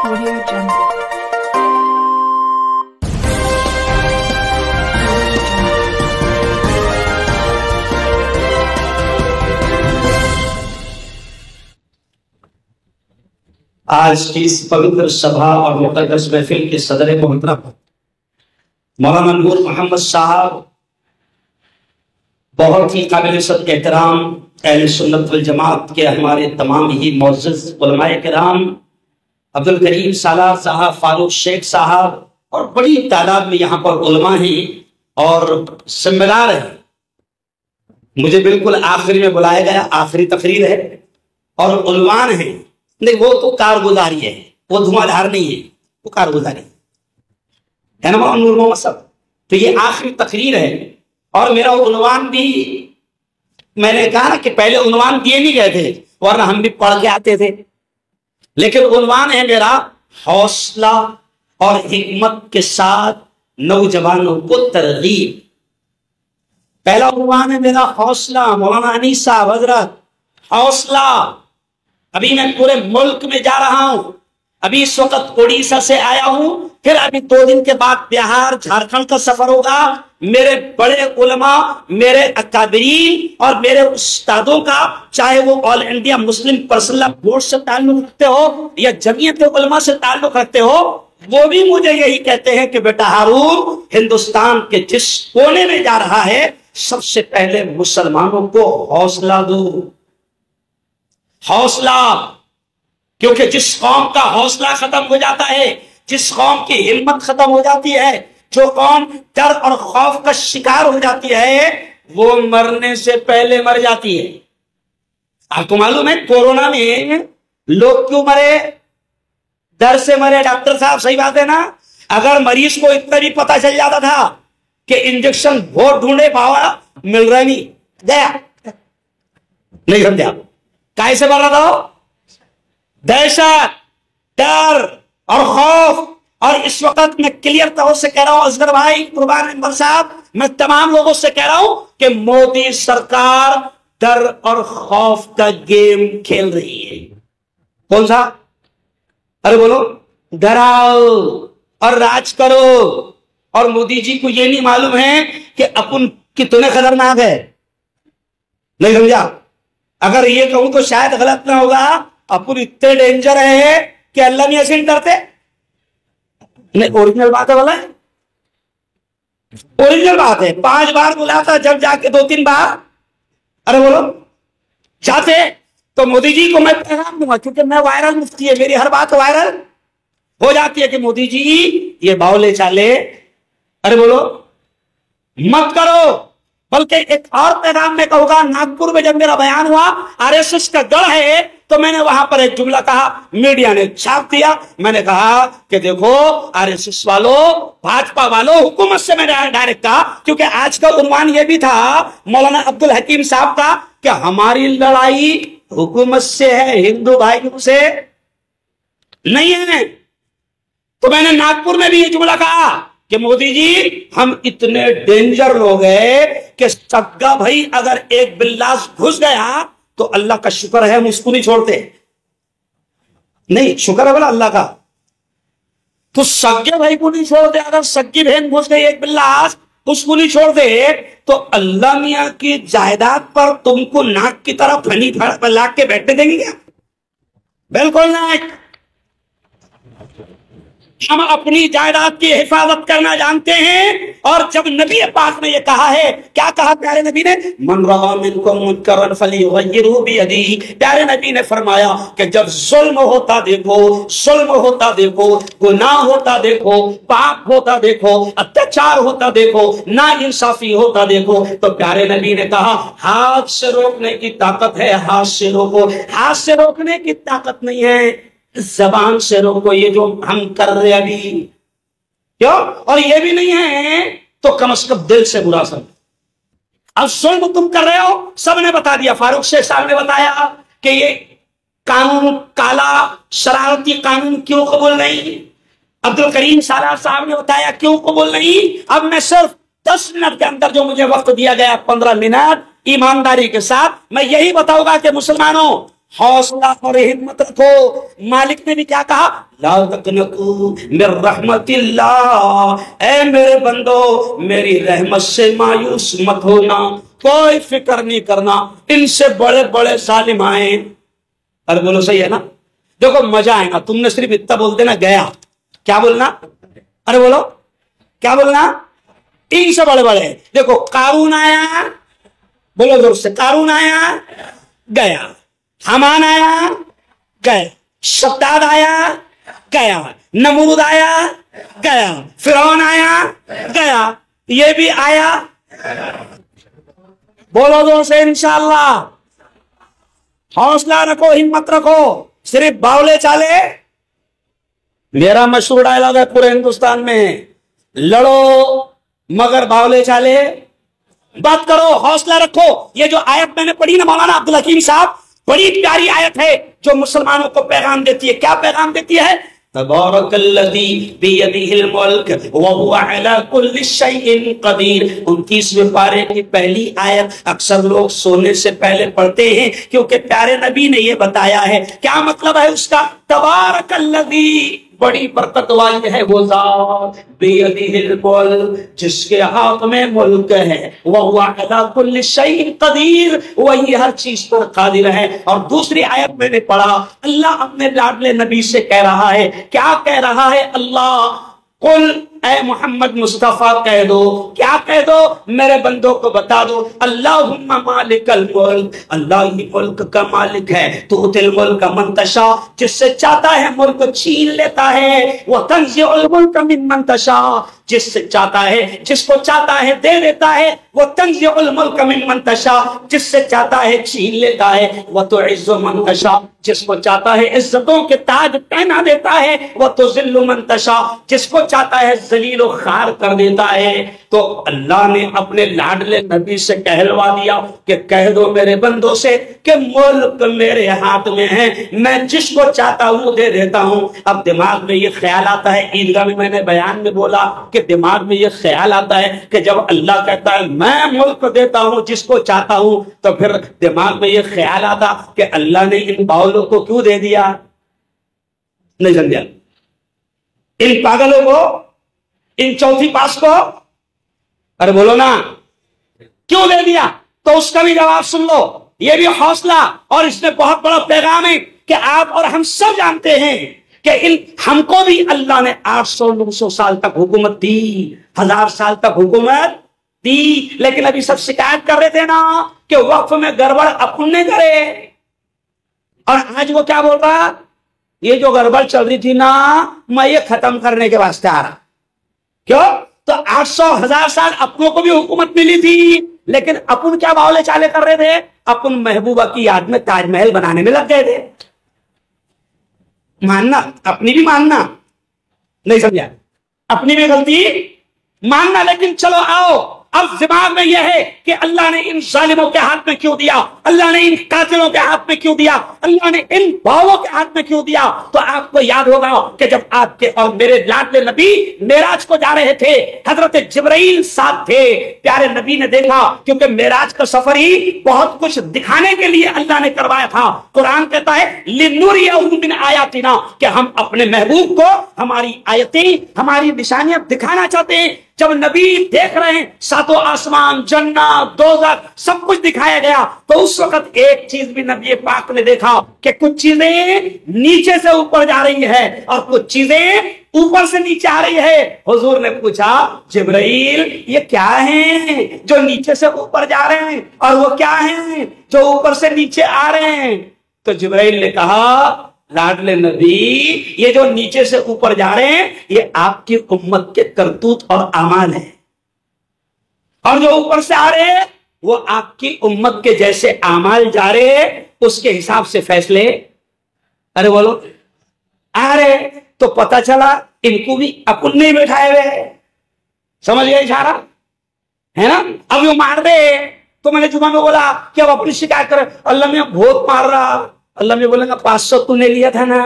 Audio Jungle. आज की इस पवित्र सभा और मुक़द्दस महफिल के सदर मोहतरम मौलाना नूर मोहम्मद साहब बहुत ही काबिल एहतराम अहले सुन्नत वल जमात के हमारे तमाम ही मुअज़्ज़ज़ उलमाए किराम अब्दुल करीम सालार साहब, फारूक शेख साहब और बड़ी तादाद में यहाँ पर उलमा हैं और जिम्मेदार हैं। मुझे बिल्कुल आखिरी में बुलाया गया, आखिरी तकरीर है और उलवान है। नहीं, वो तो कारगुजारी है, वो धुआंधार नहीं है, वो कारगुजारी है ना मौलाना नूर मोहम्मद साहब। तो ये आखिरी तकरीर है और मेरा उन्वान भी, मैंने कहा ना कि पहले उन्वान दिए नहीं गए थे वरना हम भी पढ़ के आते थे, लेकिन उन्वान है मेरा हौसला और हिकमत के साथ नौजवानों को तरगीब। पहला उन्वान है मेरा हौसला। मौलाना अनीस साहब हजरत, हौसला। अभी मैं पूरे मुल्क में जा रहा हूं, अभी इस वक्त उड़ीसा से आया हूं, फिर अभी 2 दिन के बाद बिहार झारखंड का सफर होगा। मेरे बड़े उलमा, मेरे अकाबरीन और मेरे उस्तादों का, चाहे वो all India Muslim personal board से ताल्लुक रखते हो या जमीयत उलमा से ताल्लुक रखते हो, वो भी मुझे यही कहते हैं कि बेटा हारून, हिंदुस्तान के जिस कोने में जा रहा है सबसे पहले मुसलमानों को हौसला दो। हौसला, क्योंकि जिस कौम का हौसला खत्म हो जाता है, जिस कौम की हिम्मत खत्म हो जाती है, जो कौम डर और खौफ का शिकार हो जाती है, वो मरने से पहले मर जाती है। आपको मालूम है कोरोना में लोग क्यों मरे? डर से मरे। डॉक्टर साहब सही बात है ना? अगर मरीज को इतना भी पता चल जाता था कि इंजेक्शन बहुत ढूंढे पावा मिल रहा नहीं, गया नहीं, समझा कैसे मर रहा था? दहशत, डर और खौफ। और इस वक्त मैं क्लियर तौर से कह रहा हूं असगर भाई, कुर्बान अनवर साहब, मैं तमाम लोगों से कह रहा हूं कि मोदी सरकार डर और खौफ का गेम खेल रही है। कौन सा? अरे बोलो, डराओ और राज करो। और मोदी जी को यह नहीं मालूम है कि अपन कितने खतरनाक है। नहीं समझा? अगर ये कहूं तो शायद गलत ना होगा, अपन इतने डेंजर है कि अल्लाह नहीं ऐसे डरते। नहीं, ओरिजिनल बात है बोला, ओरिजिनल बात है। 5 बार बुलाता, जब जाके 2-3 बार अरे बोलो जाते, तो मोदी जी को मैं पैगाम दूंगा, क्योंकि मैं वायरल मुफ्ती है, मेरी हर बात वायरल हो जाती है कि मोदी जी ये बावले चाले अरे बोलो मत करो। बल्कि एक और पैगाम में कहूंगा, नागपुर में जब मेरा बयान हुआ, आरएसएस का गढ़ है, तो मैंने वहां पर एक जुमला कहा, मीडिया ने छाप दिया। मैंने कहा कि देखो आरएसएस वालों, भाजपा वालों, हुकूमत से मैंने डायरेक्ट कहा, क्योंकि आज का उन्वान यह भी था मौलाना अब्दुल हकीम साहब का कि हमारी लड़ाई हुकूमत से है, हिंदू भाइयों से नहीं है। तो मैंने नागपुर में भी ये जुमला कहा कि मोदी जी हम इतने डेंजर लोग हैं कि सग्गा भाई अगर एक बिल्लास घुस गया तो अल्लाह का शुक्र है हम उसको नहीं छोड़ते। नहीं, शुक्र है बोला अल्लाह का, तो सग्गे भाई को नहीं छोड़ते। अगर सग्गी बहन घुस गई एक बिल्लास, उसको नहीं छोड़ते, तो अल्लाह मियां की जायदाद पर तुमको नाक की तरह फनी लाग के बैठने देंगे क्या? बिल्कुल नहीं। हम अपनी जायदाद की हिफाजत करना जानते हैं। और जब नबी पाक ने यह कहा है, क्या कहा प्यारे नबी ने? मन रआ मिनकुम मुनकरन फलियुगय्यिरहु बियदिही। प्यारे नबी ने फरमाया कि जब जुल्म होता देखो, जुल्म होता देखो, गुनाह होता देखो, पाप होता देखो, अत्याचार होता देखो, नाइंसाफी होता देखो, तो प्यारे नबी ने कहा हाथ से रोकने की ताकत है, हाथ से रोको। हाथ से रोकने की ताकत नहीं है, जबान से रोको। ये जो हम कर रहे अभी, क्यों? और ये भी नहीं है तो कम से कम दिल से बुरा समझ। अब जुल्म तुम कर रहे हो, सबने बता दिया। फारूक शेख साहब ने बताया कि ये कानून काला शरारती कानून क्यों कबूल नहीं। अब्दुल करीम सालार साहब ने बताया क्यों कबूल नहीं। अब मैं सिर्फ 10 मिनट के अंदर, जो मुझे वक्त दिया गया 15 मिनट, ईमानदारी के साथ मैं यही बताऊंगा कि मुसलमानों, हौसला और हिम्मत रखो। मालिक ने भी क्या कहा, ला तकनतू मिर रहमतिल्लाह, ए मेरे बंदो मेरी रहमत से मायूस मत होना, कोई फिक्र नहीं करना, इनसे बड़े बड़े जालिम आए। अरे बोलो सही है ना? देखो मजा आएगा, तुमने सिर्फ इतना बोल देना गया, क्या बोलना, अरे बोलो क्या बोलना, इनसे बड़े बड़े। देखो कारून आया, बोलो जोर से, कारून आया गया, हामान आया गया, शद्दाद आया गया, नमरूद आया गया, फिरौन आया गया, ये भी आया। बोलो जोर से इंशाअल्लाह। हौसला रखो, हिम्मत रखो, सिर्फ बावले चाले। मेरा मशहूर डायलॉग है पूरे हिंदुस्तान में, लड़ो मगर बावले चाले बात करो, हौसला रखो। ये जो आयत मैंने पढ़ी ना मौलाना अब्दुल हकीम साहब, बड़ी प्यारी आयत है जो मुसलमानों को पैगाम देती है। क्या पैगाम देती है? तबारकल्लज़ी बियदिहिल मुल्क व हुवा अला कुल्लि शैइन क़दीर। 29वें पारे की पहली आयत अक्सर लोग सोने से पहले पढ़ते हैं, क्योंकि प्यारे नबी ने यह बताया है। क्या मतलब है उसका? तबारकल्लज़ी, बड़ी बरकत वाली है वो ज़ात, बियदिहिल मुल्क, जिसके हाथ में मुल्क है, वह हुवा अला कुल्लि शैइन क़दीर, वही हर चीज पर कादिर है। और दूसरी आयत मैंने पढ़ा, अल्लाह अपने लाडले नबी से कह रहा है, क्या कह रहा है अल्लाह? कुल, ऐ मोहम्मद मुस्तफा कह दो, क्या कह दो? मेरे बंदों को बता दो, अल्लाहुम्मा मालिकल मुल्क, अल्लाह ही मुल्क का मालिक है, तुतिल मुल्क मन तशा, जिससे चाहता है मुल्क छीन लेता है, व तंज़िउल मुल्क मिम्मन तशा, जिससे चाहता है, जिसको चाहता है दे देता है, वो तंज़िउल मुल्क मिम्मन तशा, जिससे चाहता है छीन लेता है, व तुइज़्ज़ु मन तशा, जिसको चाहता है इज्जतों के ताज पहना देता है, व तुज़िल्लु मन तशा, जिसको चाहता है जलील और खार कर देता है। तो अल्लाह ने अपने लाडले नबी से कहलवा दिया कि कह दो मेरे बंदों से कि मुल्क मेरे हाथ में है, मैं जिसको चाहता हूं दे देता हूं। अब दिमाग में ये ख्याल आता है, ईदगाह में मैंने बयान में बोला कि दिमाग में ये ख्याल आता है कि जब अल्लाह कहता है मैं मुल्क देता हूं जिसको चाहता हूं, तो फिर दिमाग में ये ख्याल आता कि अल्लाह ने इन बावलों को क्यों दे दिया? नहीं समझा? इन पागलों को, इन चौथी पास को, अरे बोलो ना, क्यों दे दिया? तो उसका भी जवाब सुन लो। ये भी हौसला और इसमें बहुत बड़ा पैगाम है कि आप और हम सब जानते हैं कि इन हमको भी अल्लाह ने 800-900 साल तक हुकूमत दी, 1000 साल तक हुकूमत दी, लेकिन अभी सब शिकायत कर रहे थे ना कि वक्फ में गड़बड़ अपन ने करे। और आज वो क्या बोल रहा? ये जो गड़बड़ चल रही थी ना, मैं ये खत्म करने के वास्ते आ रहा। क्यों? तो 800-1000 साल अपनों को भी हुकूमत मिली थी, लेकिन अपन क्या बावले चाले कर रहे थे? अपन महबूबा की याद में ताजमहल बनाने में लग गए थे। मानना, अपनी भी मानना, नहीं समझा? अपनी भी गलती मानना, लेकिन चलो आओ, अब दिमाग में यह है कि अल्लाह ने इन जालिमों के हाथ में क्यों दिया, अल्लाह ने इन कातिलों के हाथ में क्यों दिया, अल्लाह ने इन बावों के हाथ में क्यों दिया। तो आपको याद होगा कि जब आपके और मेरे लाडले नबी मेराज को जा रहे थे, हजरत जिब्राइल साथ थे। प्यारे नबी ने देखा, क्योंकि मेराज का सफर ही बहुत कुछ दिखाने के लिए अल्लाह ने करवाया था। कुरान कहता है लिनुरियहु मिन आयातिना, कि हम अपने महबूब को हमारी आयतें, हमारी निशानियां दिखाना चाहते हैं। जब नबी देख रहे हैं सातों आसमान, जन्नत, दोज़ख, सब कुछ दिखाया गया, तो उस वक्त एक चीज भी नबी पाक ने देखा कि कुछ चीजें नीचे से ऊपर जा रही है और कुछ चीजें ऊपर से नीचे आ रही है। हुजूर ने पूछा, जिब्राइल ये क्या है जो नीचे से ऊपर जा रहे हैं, और वो क्या है जो ऊपर से नीचे आ रहे हैं? तो जिब्राइल ने कहा, लाडले नबी, ये जो नीचे से ऊपर जा रहे हैं ये आपकी उम्मत के करतूत और अमाल है, और जो ऊपर से आ रहे हैं वो आपकी उम्मत के जैसे अमाल जा रहे हैं, उसके हिसाब से फैसले, अरे बोलो, आ रहे। तो पता चला इनको भी अपन नहीं बैठाए हुए। समझ गए इशारा है ना? अब वो मार रहे, तो मैंने जुमा में बोला कि अब अपनी शिकायत कर, अल्लाह में बहुत मार रहा। अल्लाह में बोलेगा 500 तूने लिया था ना,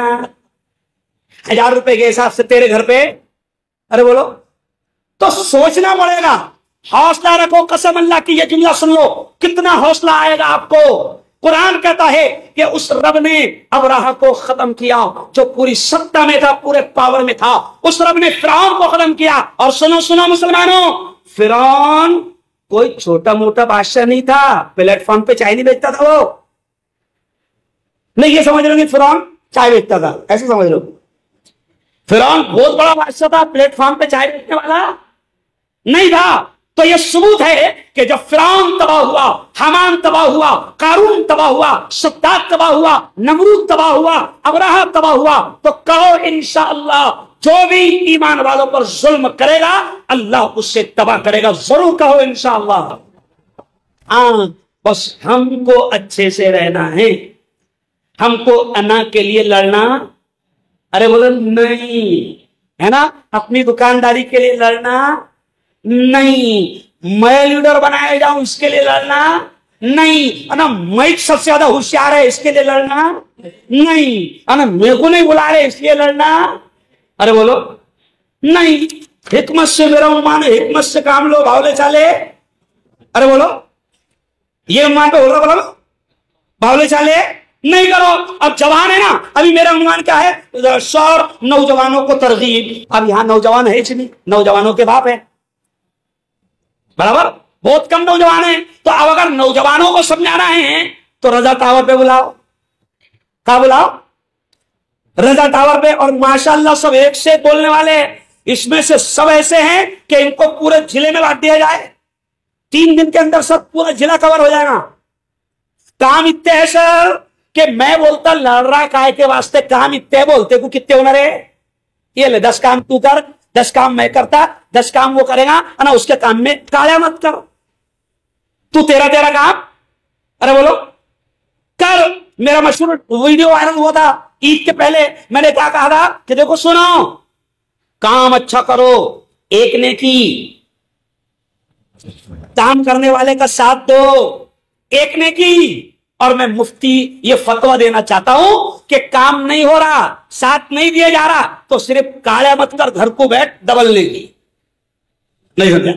1000 रुपए के हिसाब से तेरे घर पे, अरे बोलो। तो सोचना पड़ेगा, हौसला रखो। कसम अल्लाह की, ये जुमला सुन लो, कितना हौसला आएगा आपको कुरान कहता है कि उस रब ने अबराह को खत्म किया जो पूरी सत्ता में था, पूरे पावर में था। उस रब ने फिरौन को खत्म किया। और सुनो सुनो मुसलमानों, फिरौन कोई छोटा मोटा बादशाह नहीं था, प्लेटफॉर्म पे चाय नहीं बेचता था वो। नहीं ये समझ लो कि फिरौन चाय बेचता था, ऐसे समझ लो। फिरौन बहुत बड़ा बादशाह था, प्लेटफॉर्म पे चाय बेचने वाला नहीं था। तो यह सबूत है कि जब फिरौन तबाह हुआ, हमान तबाह हुआ, कारून तबाह हुआ, सद्दाद तबाह हुआ, नमरूद तबाह हुआ, अबराह तबाह हुआ, तो कहो इंशाअल्लाह जो भी ईमान वालों पर जुल्म करेगा अल्लाह उससे तबाह करेगा। जरूर कहो इंशाअल्लाह। हाँ, बस हमको अच्छे से रहना है, हमको अना के लिए लड़ना, अरे बोलो नहीं, है ना, अपनी दुकानदारी के लिए लड़ना नहीं, मैं लीडर बनाया जाऊं इसके लिए लड़ना नहीं, है ना, मैं सबसे ज्यादा होशियार है इसके लिए लड़ना नहीं, है ना, मेरे को नहीं बुला रहे इसलिए लड़ना, अरे बोलो नहीं। हिकमत से मेरा उम्मान है, हिकमत से काम लो, बावले चाले, अरे बोलो ये उम्मान पे बोल रहा, बोलो बावले चाले नहीं करो। अब जवान है ना, अभी मेरा अनुमान क्या है, 100 नौजवानों को तरगीब। अब यहां नौजवान है नहीं, नौजवानों के बाप है, बराबर, बहुत कम नौजवान हैं। तो अब अगर नौजवानों को समझाना है तो रजा टावर पे बुलाओ, कहा बुलाओ, रजा टावर पे। और माशाल्लाह सब एक से बोलने वाले, इसमें से सब ऐसे हैं कि इनको पूरे जिले में बांट दिया जाए, 3 दिन के अंदर सब पूरा जिला कवर हो जाएगा। काम इतने है सर कि मैं बोलता लड़ रहा काहे के वास्ते, काम इतने बोलते को कितने होना रे, ये ले 10 काम तू कर, 10 काम मैं करता, 10 काम वो करेगा, ना उसके काम में काला मत कर, तू तेरा काम, अरे बोलो कर। मेरा मशहूर वीडियो वायरल हुआ था ईद के पहले, मैंने क्या कहा था कि देखो सुनो, काम अच्छा करो, एक ने की, काम करने वाले का साथ दो, एक ने की। और मैं मुफ्ती ये फतवा देना चाहता हूं कि काम नहीं हो रहा, साथ नहीं दिया जा रहा, तो सिर्फ काला मत कर, घर को बैठ डबल लेगी, नहीं समझा,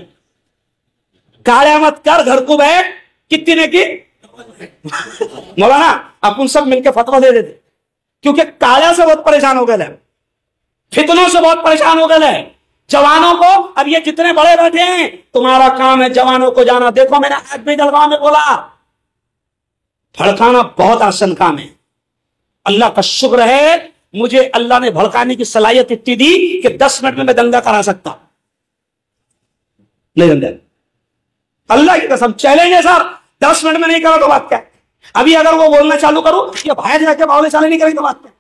काला मत कर, घर को बैठ, कितनी ने की मौलाना अपन सब मिलकर फतवा दे देते, क्योंकि काला से बहुत परेशान हो गए, फितनों से बहुत परेशान हो गए जवानों को। अब ये जितने बड़े बैठे हैं, तुम्हारा काम है जवानों को जाना। देखो मैंने आज भी जलगांव में बोला, भड़काना बहुत आसान काम है। अल्लाह का शुक्र है मुझे अल्लाह ने भड़काने की सलाहियत इतनी दी कि 10 मिनट में मैं दंगा करा सकता, नहीं समझे, अल्लाह की कसम चैलेंज है सर, 10 मिनट में नहीं करो तो बात क्या। अभी अगर वो बोलना चालू करो या बाहर जाके बावले चाले नहीं करेंगे तो बात क्या।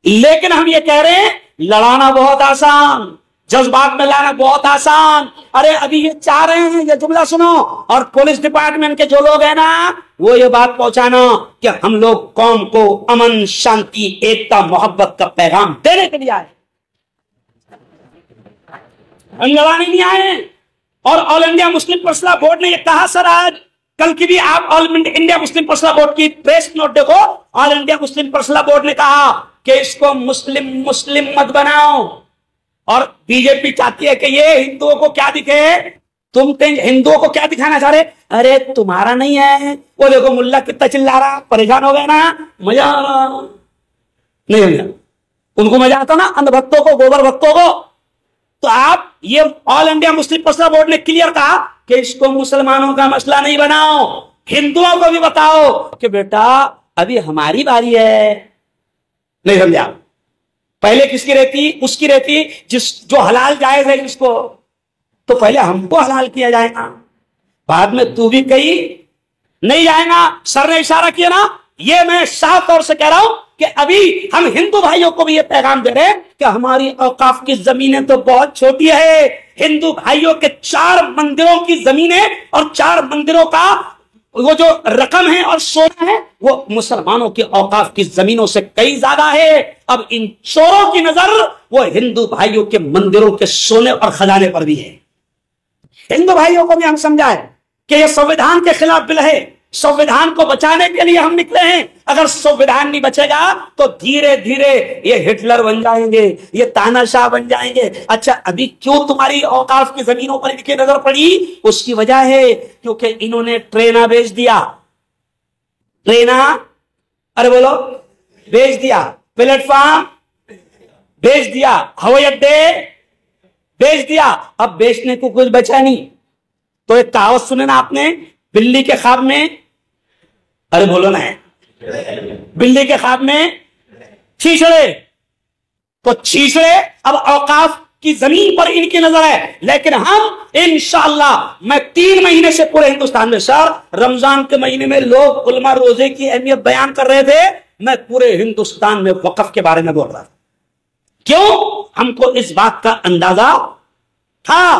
लेकिन हम ये कह रहे हैं लड़ाना बहुत आसान, जज्बात में लाना बहुत आसान। अरे अभी ये चाह रहे हैं, ये जुमला सुनो, और पुलिस डिपार्टमेंट के जो लोग हैं ना, वो ये बात पहुंचाना कि हम लोग कौम को अमन, शांति, एकता, मोहब्बत का पैगाम देने के लिए आए, हम लड़ाने नहीं आए। और all India Muslim personal board ने ये कहा सर, आज कल की भी आप all India Muslim personal board की प्रेस नोट देखो, all India Muslim personal board ने कहा कि इसको मुस्लिम मुस्लिम मत बनाओ। और बीजेपी चाहती है कि ये हिंदुओं को क्या दिखे, तुम हिंदुओं को क्या दिखाना चाह रहे, अरे तुम्हारा नहीं है, वो देखो मुल्ला कितना चिल्ला रहा, परेशान हो गए ना, मजा आ रहा नहीं मजा, उनको मजा आता ना अंधभक्तों को, गोबर भक्तों को। तो आप ये all India Muslim personal board ने क्लियर कहा कि इसको मुसलमानों का मसला नहीं बनाओ, हिंदुओं को भी बताओ कि बेटा अभी हमारी बारी है, नहीं समझा। पहले किसकी रहती, उसकी रहती जिस जो हलाल जायज है जिसको, तो पहले हमको हलाल किया जाएगा, बाद में तू भी कहीं नहीं जाएगा। सर ने इशारा किया ना, ये मैं साफ तौर से कह रहा हूं कि अभी हम हिंदू भाइयों को भी ये पैगाम दे रहे हैं कि हमारी औकाफ की जमीनें तो बहुत छोटी है। हिंदू भाइयों के 4 मंदिरों की जमीनें और 4 मंदिरों का वो जो रकम है और सोना है वो मुसलमानों की औकाफ की जमीनों से कई ज्यादा है। अब इन चोरों की नजर वो हिंदू भाइयों के मंदिरों के सोने और खजाने पर भी है। हिंदू भाइयों को भी हम समझाए कि यह संविधान के खिलाफ बिल है, संविधान को बचाने के लिए हम निकले हैं। अगर संविधान नहीं बचेगा तो धीरे धीरे ये हिटलर बन जाएंगे, ये तानाशाह बन जाएंगे। अच्छा, अभी क्यों तुम्हारी औकाफ की जमीनों पर इनकी नजर पड़ी? उसकी वजह है क्योंकि इन्होंने ट्रेना बेच दिया, ट्रेना, अरे बोलो, बेच दिया, प्लेटफॉर्म बेच दिया, हवाई अड्डे बेच दिया। अब बेचने को कुछ बचा नहीं। तो एक कहावत सुने ना आपने, बिल्ली के ख्वाब में, अरे बोलो ना, बिल्ली के ख्वाब में छीछड़े। तो छीछड़े अब औकाफ की जमीन पर इनकी नजर है, लेकिन हम इंशाअल्लाह, मैं 3 महीने से पूरे हिंदुस्तान में, सर रमजान के महीने में लोग उलमा रोजे की अहमियत बयान कर रहे थे, मैं पूरे हिंदुस्तान में वक्फ के बारे में बोल रहा था। क्यों? हमको इस बात का अंदाजा था।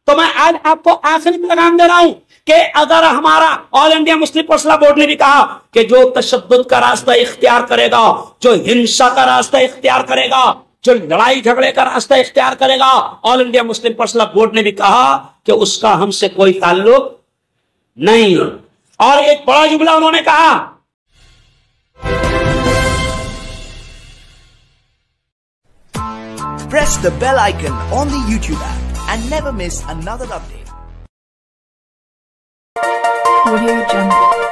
तो मैं आज आपको आखिरी पैगाम दे रहा हूं कि अगर हमारा all India Muslim personal board ने भी कहा कि जो तशद्दुद का रास्ता इख्तियार करेगा, जो हिंसा का रास्ता इख्तियार करेगा, जो लड़ाई झगड़े का रास्ता इख्तियार करेगा, all India Muslim personal board ने भी कहा कि उसका हमसे कोई ताल्लुक नहीं। और एक बड़ा जुमला उन्होंने कहा, press the bell icon on the YouTube app and never miss another update. Audio Jungle.